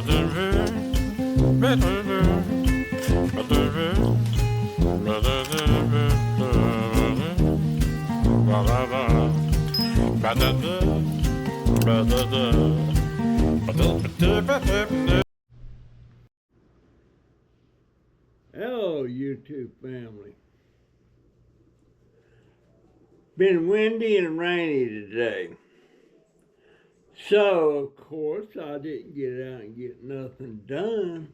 Hello, YouTube family. Been windy and rainy today. So, of course, I didn't get out and get nothing done.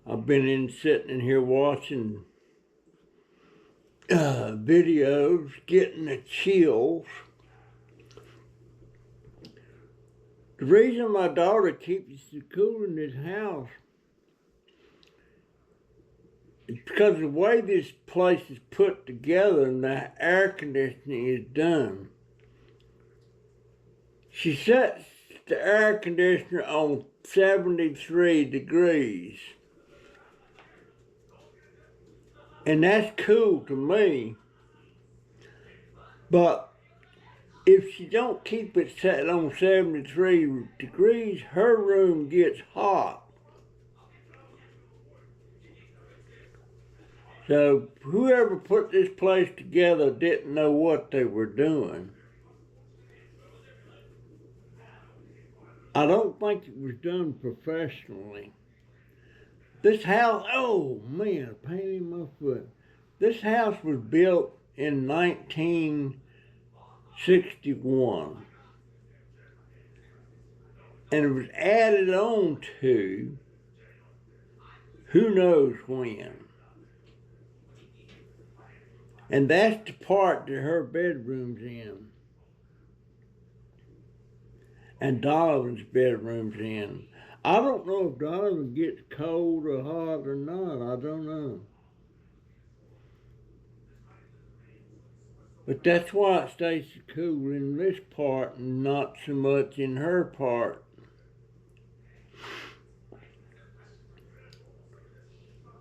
I've been sitting in here watching videos, getting the chills. The reason my daughter keeps it cool in this house is because of the way this place is put together and the air conditioning is done. She sets the air conditioner on 73 degrees. And that's cool to me. But if she don't keep it set on 73 degrees, her room gets hot. So whoever put this place together didn't know what they were doing. I don't think it was done professionally. This house, oh man, a pain in my foot. This house was built in 1961. And it was added on to who knows when. And that's the part that her bedroom's in. And Donovan's bedroom's in. I don't know if Donovan gets cold or hot or not. I don't know. But that's why it stays so cool in this part and not so much in her part.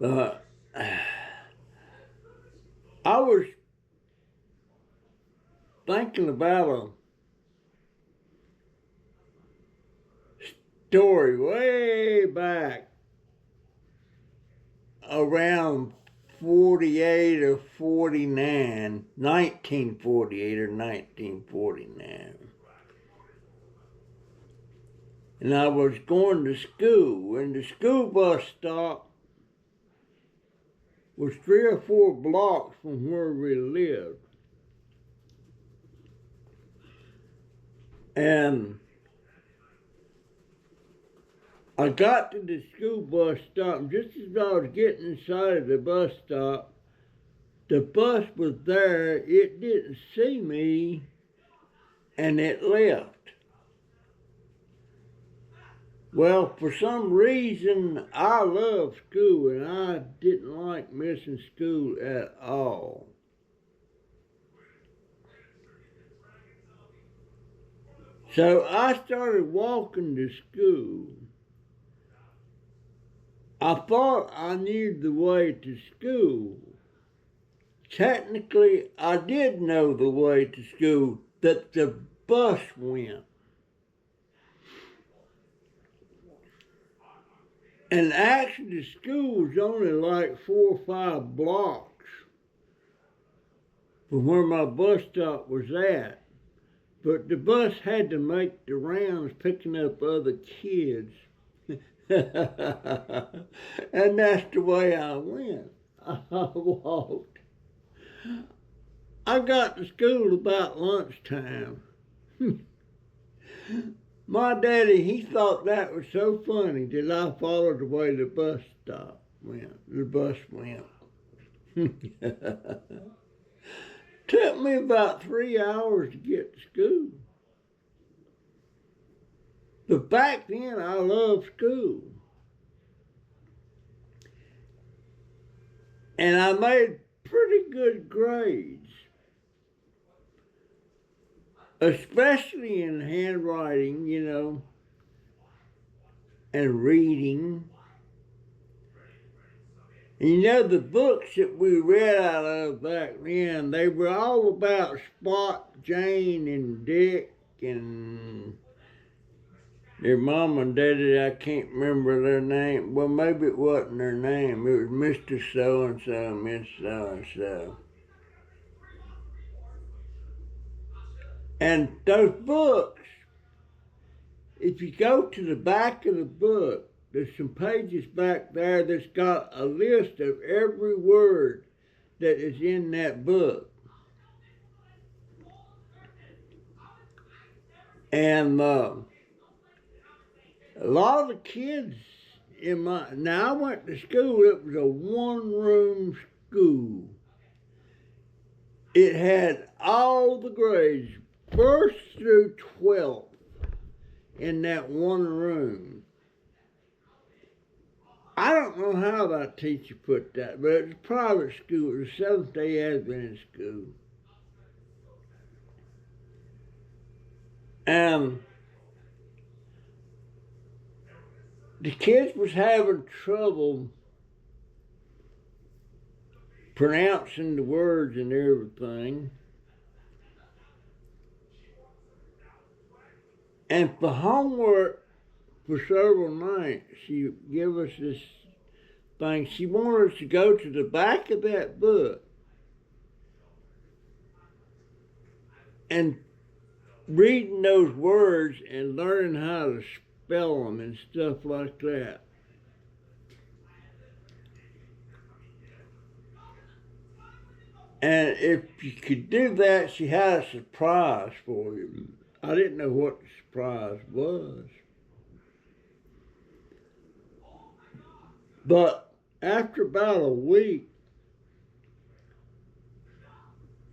I was thinking about a story way back around 48 or 49, 1948 or 1949. And I was going to school, and the school bus stop was 3 or 4 blocks from where we lived. And I got to the school bus stop, and just as I was getting inside of the bus stop, the bus was there, it didn't see me, and it left. Well, for some reason, I love school, and I didn't like missing school at all. So I started walking to school. I thought I knew the way to school. Technically, I did know the way to school that the bus went. And actually, the school was only like 4 or 5 blocks from where my bus stop was at. But the bus had to make the rounds picking up other kids. And that's the way I went. I walked. I got to school about lunchtime. My daddy, he thought that was so funny that I followed the way the bus stop went. The bus went. Took me about 3 hours to get to school. But back then, I loved school. And I made pretty good grades, especially in handwriting, you know, and reading. And you know, the books that we read out of back then, they were all about Spot, Jane, and Dick, and their mom and daddy, I can't remember their name. Well, maybe it wasn't their name. It was Mr. So-and-so, Miss So-and-so. And those books, if you go to the back of the book, there's some pages back there that's got a list of every word that is in that book. And a lot of the kids now I went to school, it was a one-room school. It had all the grades, 1st through 12th, in that one room. I don't know how that teacher put that, but it was a private school. It was a Seventh-day Adventist school. And the kids was having trouble pronouncing the words and everything. And for homework, for several nights, she gave us this thing. She wanted us to go to the back of that book and reading those words and learning how to spell them and stuff like that. And if you could do that, she had a surprise for you. I didn't know what the surprise was. But after about a week,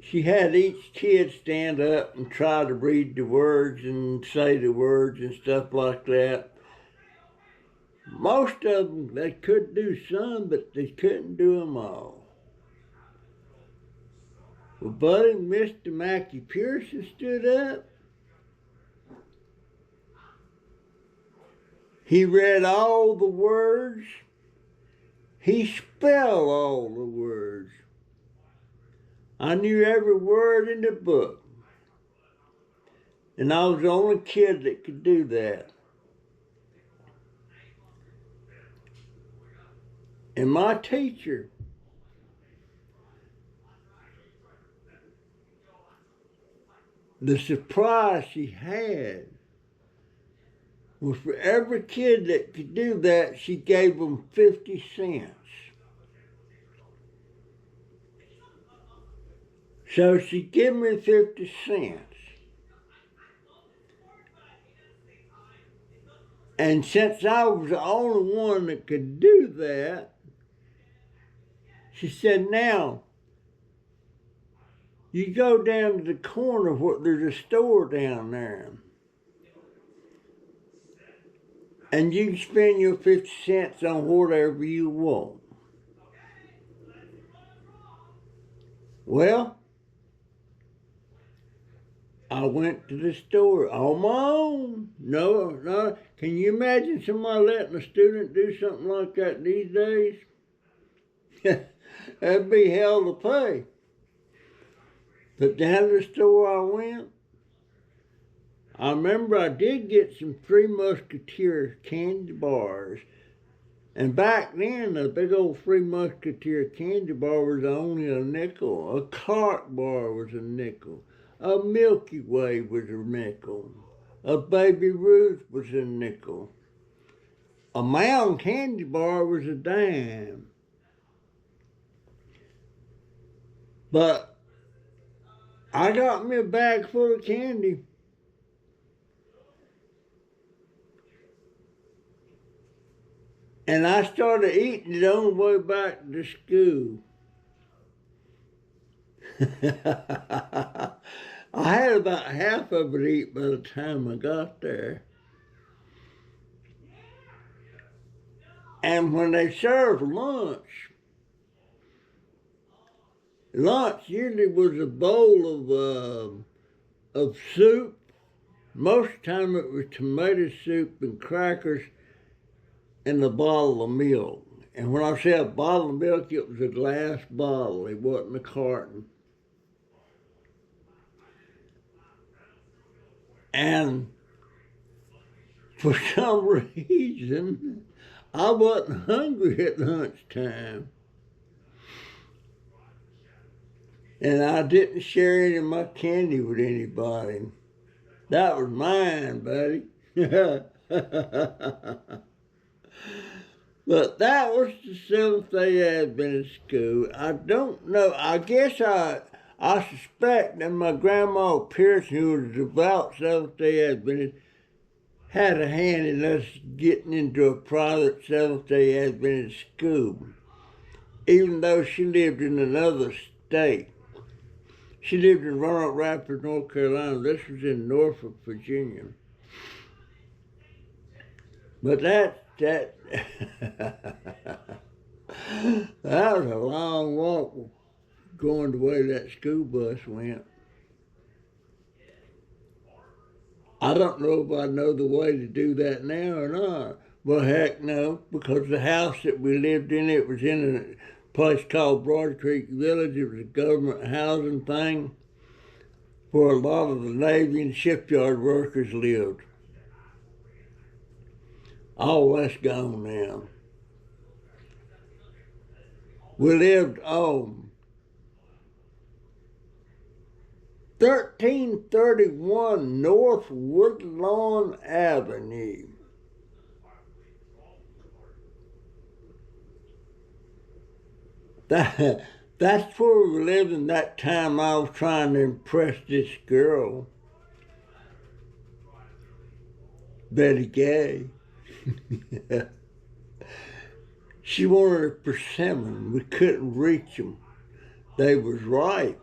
she had each kid stand up and try to read the words and say the words and stuff like that. Most of them, they could do some, but they couldn't do them all. Well, buddy, Mr. Mackey Pearson stood up. He read all the words. He spelled all the words. I knew every word in the book. And I was the only kid that could do that. And my teacher, the surprise she had was for every kid that could do that, she gave them 50 cents. So she gave me 50 cents. And since I was the only one that could do that, she said, now, you go down to the corner where there's a store down there. And you can spend your 50 cents on whatever you want. Well, I went to the store on my own. No. Can you imagine somebody letting a student do something like that these days? That'd be hell to pay. But down to the store I went. I remember I did get some Three Musketeer candy bars. And back then, a big old Three Musketeer candy bar was only a nickel. A Clark bar was a nickel. A Milky Way was a nickel. A Baby Ruth was a nickel. A Mountain candy bar was a dime. But I got me a bag full of candy. And I started eating it on the way back to school. I had about half of it eat by the time I got there. And when they served lunch usually was a bowl of soup. Most of the time it was tomato soup and crackers and a bottle of milk. And when I say a bottle of milk, it was a glass bottle. It wasn't a carton. And for some reason, I wasn't hungry at lunchtime. And I didn't share any of my candy with anybody. That was mine, buddy. But that was the Seventh-day Adventist school. I don't know. I guess I suspect that my grandma Pearson, who was a devout Seventh-day Adventist, had a hand in us getting into a private Seventh-day Adventist school, even though she lived in another state. She lived in Roanoke Rapids, North Carolina. This was in Norfolk, Virginia. But that that was a long walk going the way that school bus went. I don't know if I know the way to do that now or not. Well, heck no, because the house that we lived in, it was in a place called Broad Creek Village. It was a government housing thing where a lot of the Navy and shipyard workers lived. All that's gone now. We lived on 1331 North Woodlawn Avenue. That's where we lived in that time I was trying to impress this girl, Betty Gay. She wanted a persimmon. We couldn't reach them. They was ripe.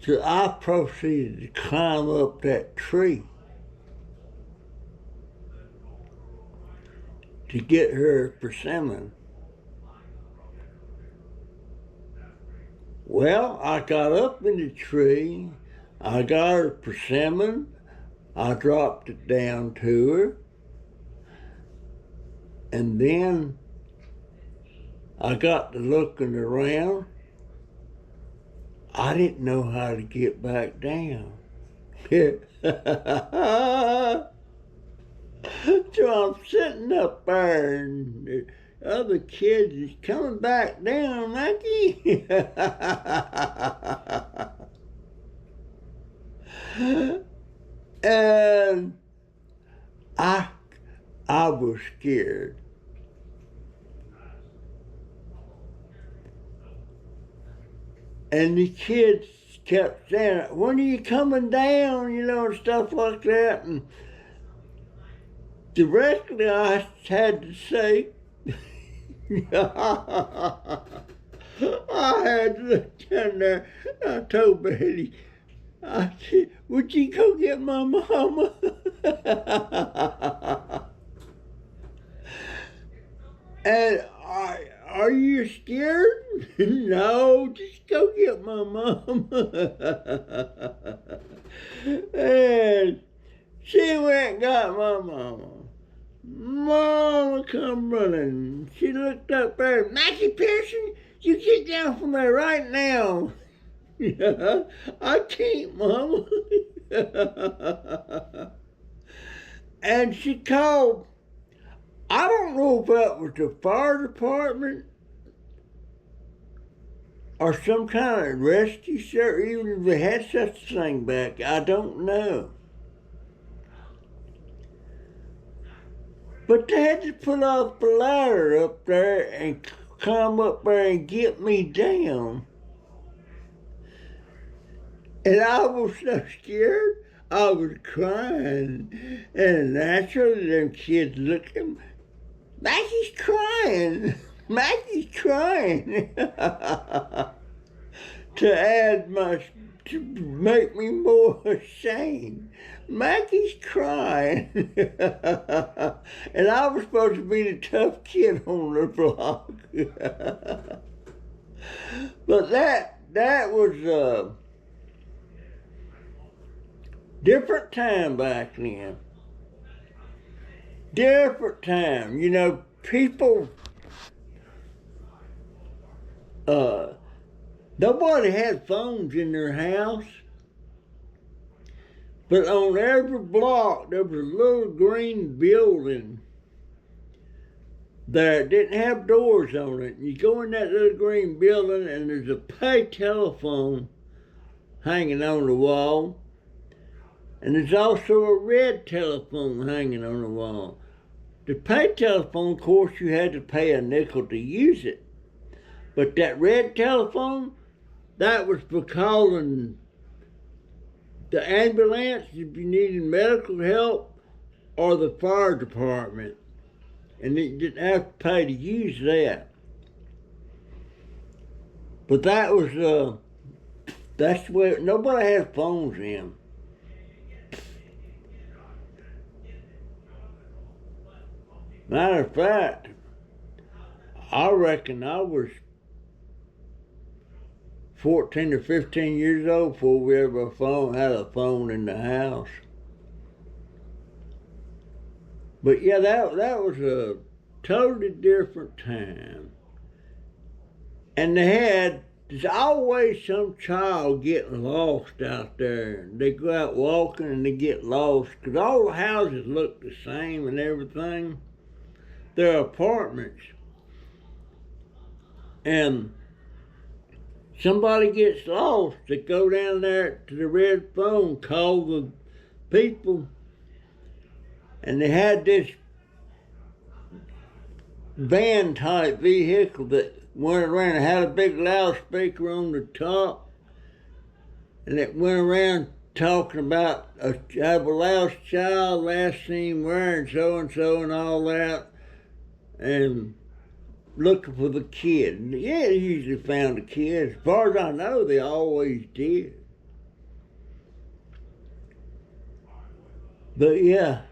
So I proceeded to climb up that tree to get her a persimmon. Well, I got up in the tree, I got her a persimmon, I dropped it down to her, and then I got to looking around. I didn't know how to get back down. So I'm sitting up there, and the other kids is coming back down, Mackie. And I was scared. And the kids kept saying, "When are you coming down?" And stuff like that. And directly I had to say, I had to look down there. I told Betty, I said, "Would you go get my mama?" And are you scared? No, just go get my mama. And she went and got my mama. Mama come running. She looked up there. "Mackie Pearson, you get down from there right now." "I can't, Mama." And she called, I don't know if that was the fire department or some kind of rescue service, even if they had such a thing back, I don't know. But they had to put off the ladder up there and climb up there and get me down. And I was so scared, I was crying. And naturally, them kids looked at me, "Mackie's crying, Mackie's crying." To make me more ashamed. "Mackie's crying." And I was supposed to be the tough kid on the block. But that was a different time back then. Different time. People, nobody had phones in their house. But on every block, there was a little green building there. It didn't have doors on it. You go in that little green building, and there's a pay telephone hanging on the wall. And there's also a red telephone hanging on the wall. The pay telephone, of course, you had to pay a nickel to use it. But that red telephone, that was for calling the ambulance if you needed medical help or the fire department. And you didn't have to pay to use that. But that was, that's the way, nobody had phones then. Matter of fact, I reckon I was 14 or 15 years old before we ever had a phone in the house. But yeah, that was a totally different time. And there's always some child getting lost out there. They go out walking and they get lost because all the houses look the same and everything. They're apartments. And somebody gets lost, they go down there to the red phone, call the people, and they had this van type vehicle that went around and had a big loudspeaker on the top, and it went around talking about have a lost child, last seen wearing so and so and all that, and looking for the kid. Yeah, they usually found the kid. As far as I know, they always did. But yeah,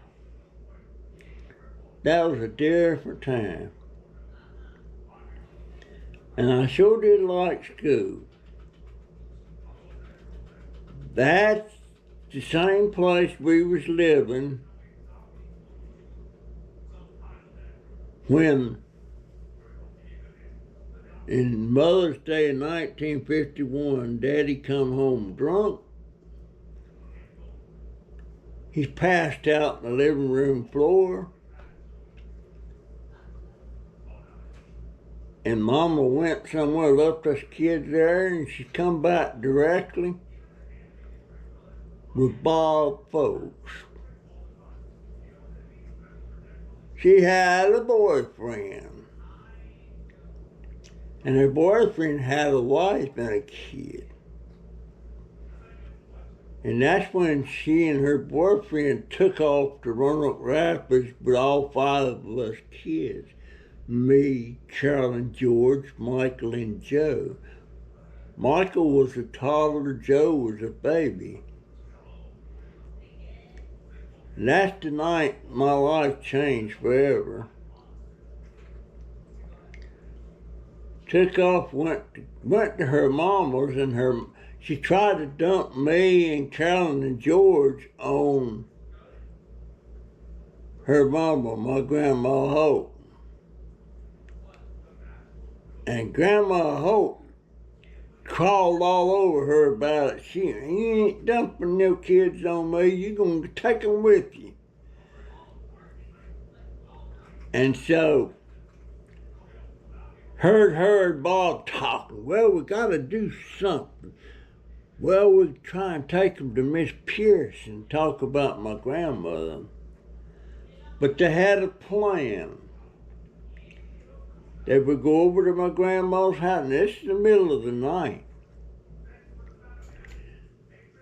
that was a different time. And I sure did like school. That's the same place we was living when in Mother's Day in 1951, Daddy come home drunk. He's passed out on the living room floor. And Mama went somewhere, left us kids there, and she come back directly with Bob folks. She had a boyfriend. And her boyfriend had a wife and a kid. And that's when she and her boyfriend took off to Roanoke Rapids with all 5 of us kids. Me, Carolyn, George, Michael, and Joe. Michael was a toddler, Joe was a baby. And that's the night my life changed forever. Took off, went to her mama's, and she tried to dump me and Carolyn and George on her mama, my Grandma Hope. And Grandma Hope crawled all over her about it. You ain't dumping no kids on me. You're going to take them with you. And so, her and Bob talking. Well, we got to do something. Well, we try and take them to Miss Pierce and talk about my grandmother. But they had a plan. They would go over to my grandma's house, and this is the middle of the night.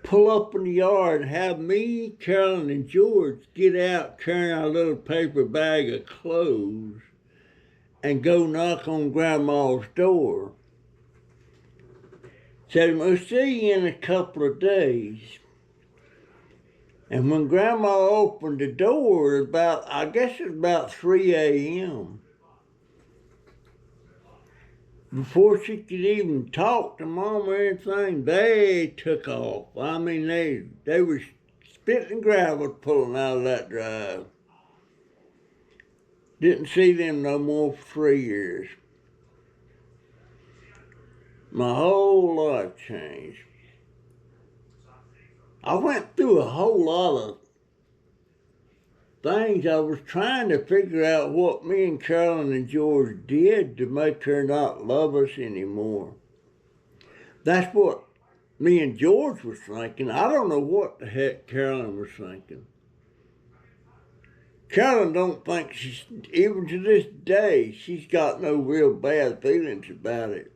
Pull up in the yard and have me, Carolyn, and George get out carrying our little paper bag of clothes and go knock on Grandma's door. Said, we'll see you in a couple of days. And when Grandma opened the door, I guess it was about 3 a.m., before she could even talk to Mom or anything, they took off. I mean, they were spitting gravel pulling out of that drive. Didn't see them no more for 3 years. My whole life changed. I went through a whole lot of things. I was trying to figure out what me and Carolyn and George did to make her not love us anymore. That's what me and George was thinking. I don't know what the heck Carolyn was thinking. Carolyn don't think she's, even to this day, she's got no real bad feelings about it.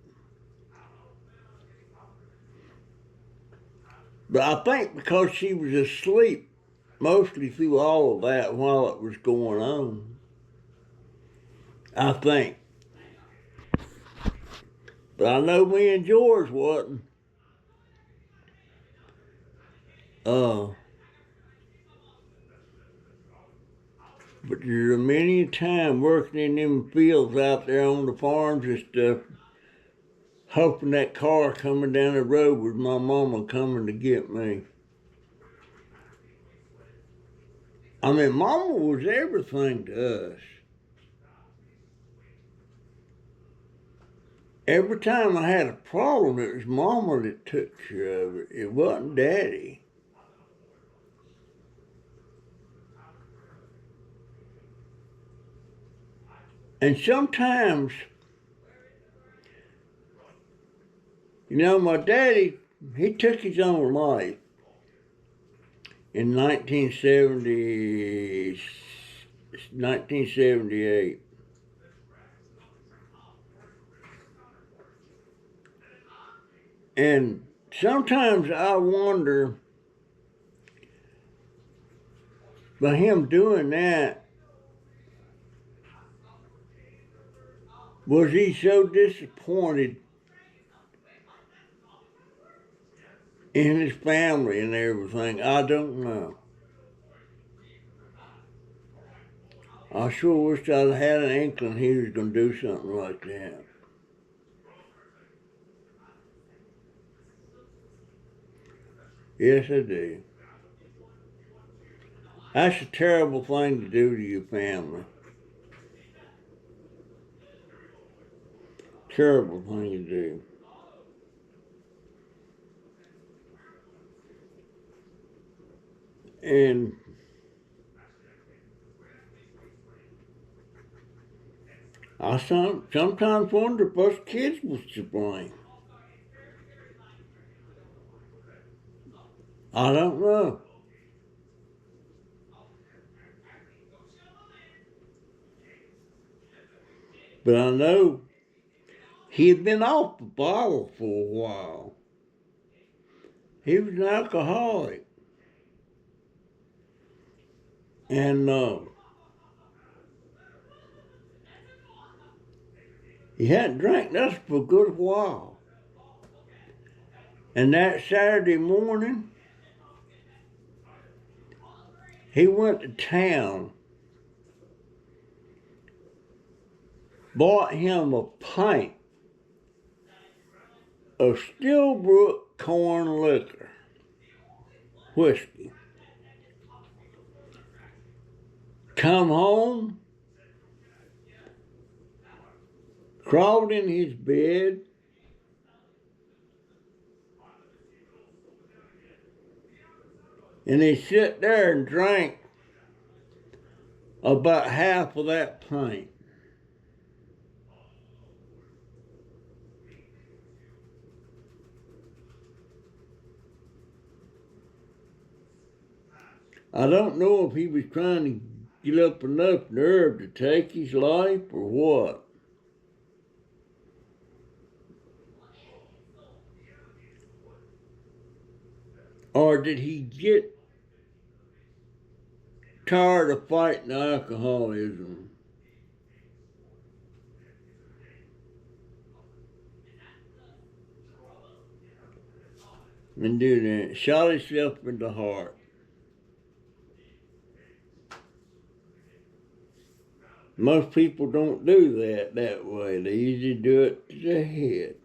But I think because she was asleep mostly through all of that while it was going on, I think. But I know me and George wasn't. But there's many a time working in them fields out there on the farms and stuff, hoping that car coming down the road was my mama coming to get me. I mean, mama was everything to us. Every time I had a problem, it was mama that took care of it. It wasn't daddy. And sometimes, you know, my daddy, he took his own life in 1978. And sometimes I wonder, by him doing that, was he so disappointed in his family and everything? I don't know. I sure wish I'd had an inkling he was going to do something like that. Yes, I do. That's a terrible thing to do to your family. Terrible thing to do. And I sometimes wonder if us kids was to blame. I don't know. But I know he had been off the bottle for a while. He was an alcoholic. And he hadn't drank nothing for a good while. And that Saturday morning, he went to town, bought him a pint of Stillbrook corn liquor, whiskey. Come home, crawled in his bed, and he sat there and drank about half of that pint. I don't know if he was trying to get up enough nerve to take his life or what. Or did he get tired of fighting alcoholism? And do that. Shot himself in the heart. Most people don't do that way. They usually do it to the head.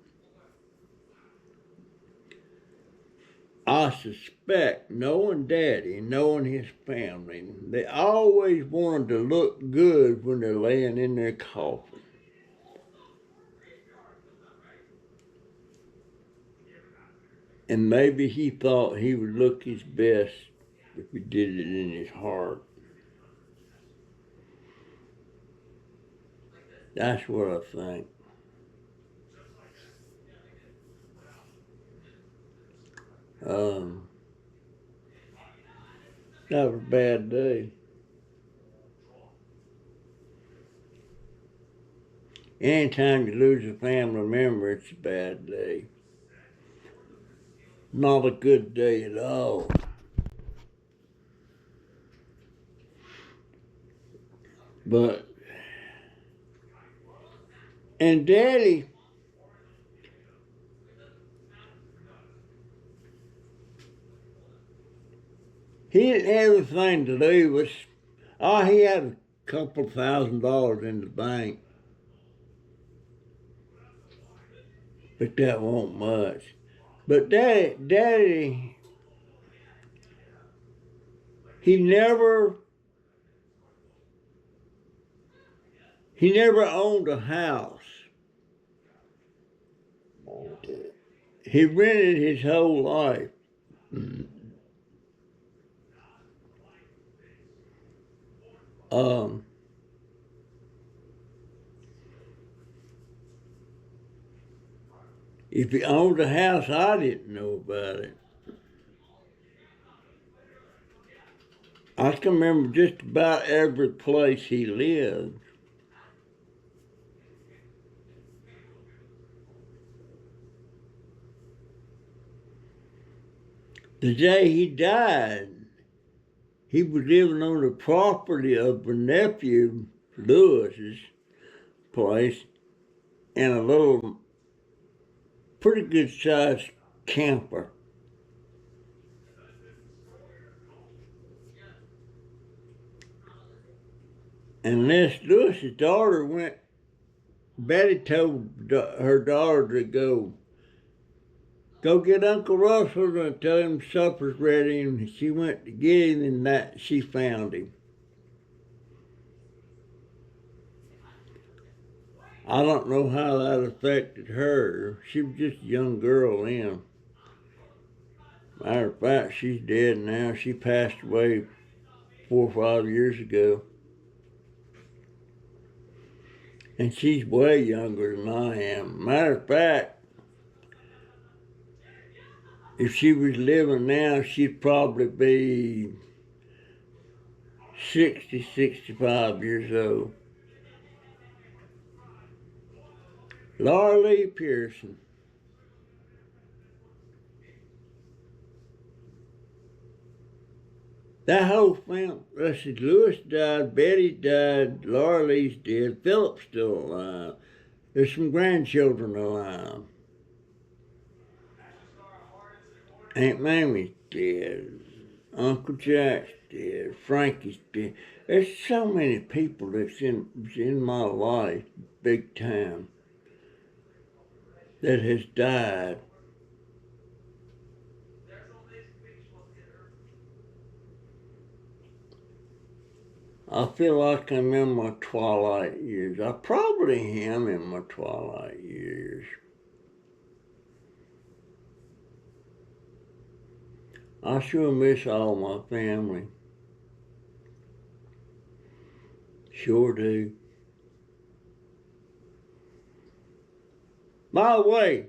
I suspect, knowing Daddy, knowing his family, they always wanted to look good when they're laying in their coffin. And maybe he thought he would look his best if he did it in his heart. That's what I think. That was a bad day. Anytime you lose a family member, it's a bad day. Not a good day at all. But, and Daddy, he didn't have anything to do with, he had a couple $1,000 in the bank. But that wasn't much. But Daddy, he never owned a house. He rented his whole life. If he owned a house, I didn't know about it. I can remember just about every place he lived. The day he died, he was living on the property of a nephew, Lewis's place, in a little, pretty good sized camper. And Lewis's daughter Betty told her daughter to go get Uncle Russell and tell him supper's ready, and she went to get him, and that she found him. I don't know how that affected her. She was just a young girl then. Matter of fact, she's dead now. She passed away 4 or 5 years ago. And she's way younger than I am. Matter of fact, if she was living now, she'd probably be 60, 65 years old. Laura Lee Pearson. That whole family, let's see, Lewis died, Betty died, Laura Lee's dead, Philip's still alive. There's some grandchildren alive. Aunt Mamie's dead. Uncle Jack's dead. Frankie's dead. There's so many people that's in my life, big time, that has died. I feel like I'm in my twilight years. I probably am in my twilight years. I sure miss all my family. Sure do. By the way,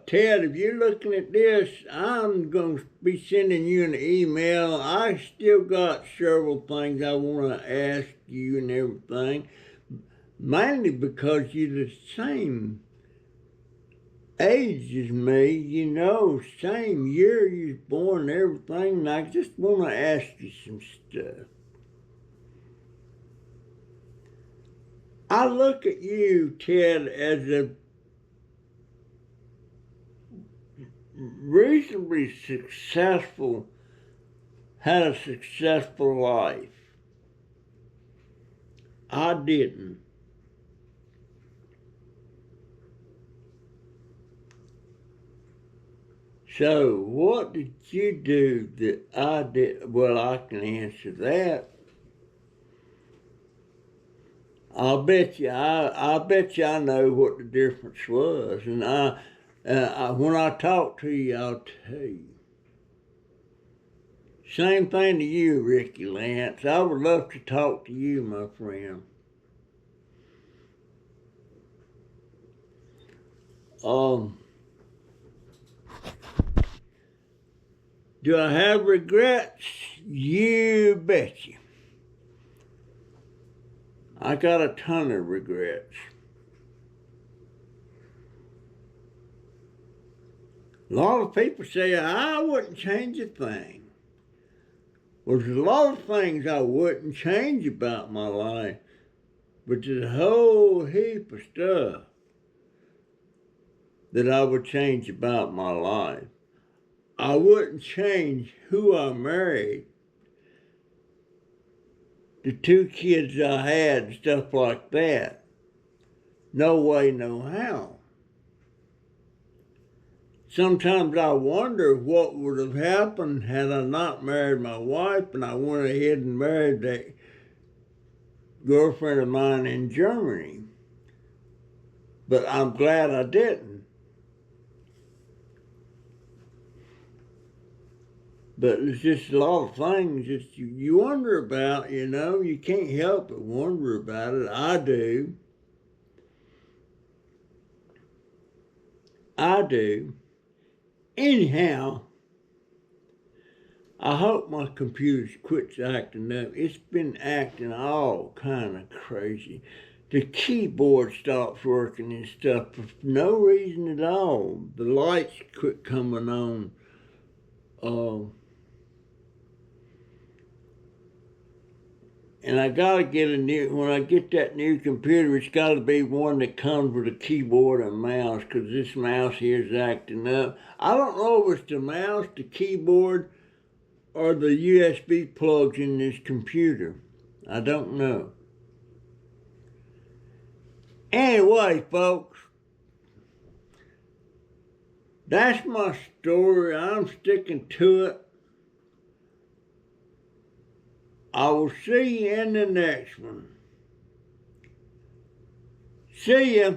Ted, if you're looking at this, I'm going to be sending you an email. I still got several things I want to ask you and everything, mainly because you're the same age as me, same year you was born and everything, and I just want to ask you some stuff. I look at you, Ted, as a reasonably successful, had a successful life. I didn't. So what did you do that I did? Well, I can answer that. I bet you I know what the difference was, and When I talk to you, I'll tell you. Same thing to you, Ricky Lance. I would love to talk to you, my friend. Do I have regrets? You betcha. I got a ton of regrets. A lot of people say I wouldn't change a thing. Well, there's a lot of things I wouldn't change about my life, but there's a whole heap of stuff that I would change about my life. I wouldn't change who I married, the 2 kids I had, and stuff like that. No way, no how. Sometimes I wonder what would have happened had I not married my wife and I went ahead and married that girlfriend of mine in Germany. But I'm glad I didn't. But it's just a lot of things that you wonder about, you know. You can't help but wonder about it. I do. Anyhow, I hope my computer quits acting up. It's been acting all kind of crazy. The keyboard stops working and stuff for no reason at all. The lights quit coming on. And I gotta get when I get that new computer, it's gotta be one that comes with a keyboard and mouse, because this mouse here is acting up. I don't know if it's the mouse, the keyboard, or the USB plugs in this computer. I don't know. Anyway, folks, that's my story. I'm sticking to it. I will see you in the next one. See ya.